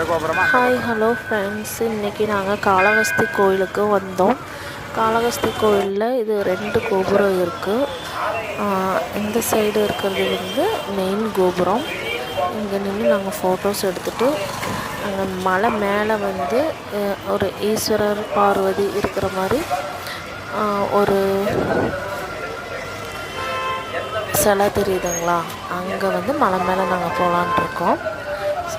Hi hello friends, இன்றைக்கி நாங்கள் காளஹஸ்தி கோயிலுக்கு வந்தோம். காளஹஸ்தி கோயிலில் இது 2 கோபுரம் இருக்குது. இந்த சைடு இருக்கிறது வந்து மெயின் கோபுரம். இங்கே நின்று நாங்கள் ஃபோட்டோஸ் எடுத்துகிட்டு அங்கே மலை மேலே வந்து ஒரு ஈஸ்வரர் பார்வதி இருக்கிற மாதிரி ஒரு சிலை தெரியுதுங்களா, அங்கே வந்து மலை மேலே நாங்கள் போகலான்ட்ருக்கோம்.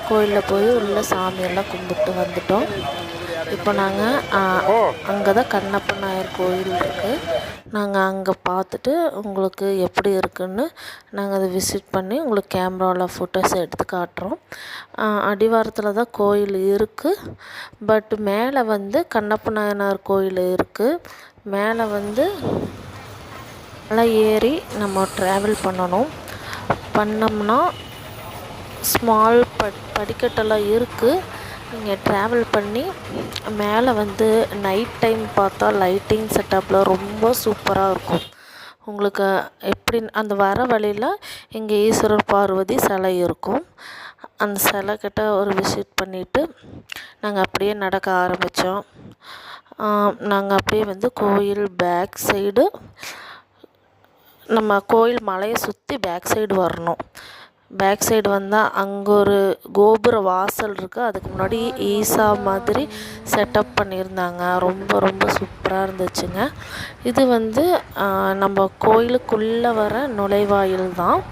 கோயிலில் போய் உள்ள சாமியெல்லாம் கும்பிட்டு வந்துட்டோம். இப்போ நாங்கள் அங்கே தான் கண்ணப்ப நாயர் கோயில் இருக்குது. நாங்கள் அங்கே பார்த்துட்டு உங்களுக்கு எப்படி இருக்குன்னு நாங்கள் அதை விசிட் பண்ணி உங்களுக்கு கேமராவில் ஃபோட்டோஸ் எடுத்து காட்டுறோம். அடிவாரத்தில் தான் கோயில் இருக்குது. பட் மேலே வந்து கண்ணப்ப நாயனார் கோயில் இருக்குது. மேலே வந்து மலை ஏறி நம்ம ட்ராவல் பண்ணோம்னா ஸ்மால் படிக்கட்டெல்லாம் இருக்குது. நீங்கள் ட்ராவல் பண்ணி மேலே வந்து நைட் டைம் பார்த்தா லைட்டிங் செட்டப்பில் ரொம்ப சூப்பராக இருக்கும். உங்களுக்கு எப்படி அந்த வர வழியில் இங்கே ஈஸ்வரர் பார்வதி சிலை இருக்கும். அந்த சிலை கிட்ட ஒரு விசிட் பண்ணிவிட்டு நாங்கள் அப்படியே நடக்க ஆரம்பித்தோம். நாங்கள் அப்படியே வந்து கோயில் பேக் சைடு, நம்ம கோயில் மலையை சுற்றி பேக் சைடு வரணும். பேக் சைடு வந்தால் அங்கே ஒரு கோபுர வாசல் இருக்குது. அதுக்கு முன்னாடி ஈசா மாதிரி செட்டப் பண்ணியிருந்தாங்க. ரொம்ப ரொம்ப சூப்பராக இருந்துச்சுங்க. இது வந்து நம்ம கோயிலுக்குள்ளே வர நுழைவாயில் தான்.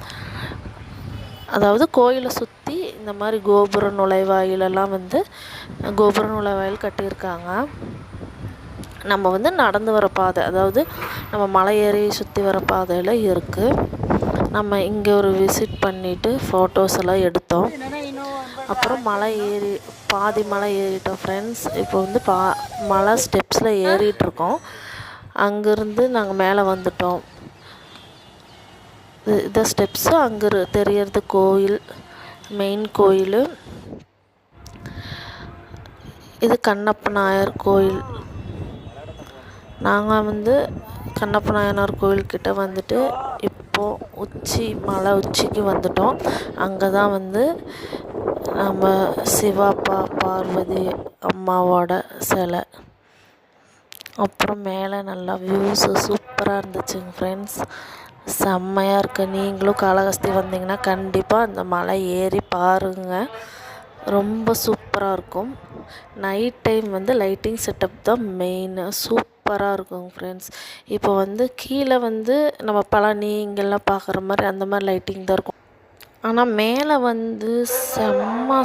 அதாவது கோயிலை சுற்றி இந்த மாதிரி கோபுர நுழைவாயிலெல்லாம் வந்து கோபுர நுழைவாயில் கட்டியிருக்காங்க. நம்ம வந்து நடந்து வர பாதை, அதாவது நம்ம மலை ஏறி சுற்றி வர பாதையில் இருக்குது. நம்ம இங்கே ஒரு விசிட் பண்ணிவிட்டு ஃபோட்டோஸ் எல்லாம் எடுத்தோம். அப்புறம் பாதி மலை ஏறிட்டோம் ஃப்ரெண்ட்ஸ். இப்போ வந்து மலை ஸ்டெப்ஸில் ஏறிட்டுருக்கோம். அங்கேருந்து நாங்கள் மேலே வந்துட்டோம். இந்த ஸ்டெப்ஸு அங்கே தெரியறது கோயில், மெயின் கோயில். இது கண்ணப்ப நாயர் கோயில். நாங்கள் வந்து கண்ணப்ப நாயனார் கோயில்கிட்ட வந்துட்டு இப்போது மலை உச்சிக்கு வந்துட்டோம். அங்கே தான் வந்து நம்ம சிவாப்பா பார்வதி அம்மாவோட சிலை. அப்புறம் மேலே நல்லா வியூஸு சூப்பராக இருந்துச்சுங்க ஃப்ரெண்ட்ஸ். செம்மையாக இருக்குது. நீங்களும் காளஹஸ்தி வந்தீங்கன்னா கண்டிப்பாக அந்த மலை ஏறி பாருங்கள். ரொம்ப சூப்பராக இருக்கும். நைட் டைம் வந்து லைட்டிங் செட்டப் தான் மெயின். சூப்பராக இருக்கும் ஃப்ரெண்ட்ஸ். இப்போ வந்து கீழே வந்து நம்ம பழனி இங்கெல்லாம் பார்க்குற மாதிரி அந்த மாதிரி லைட்டிங் தான் இருக்கும். ஆனால் மேலே வந்து செம்ம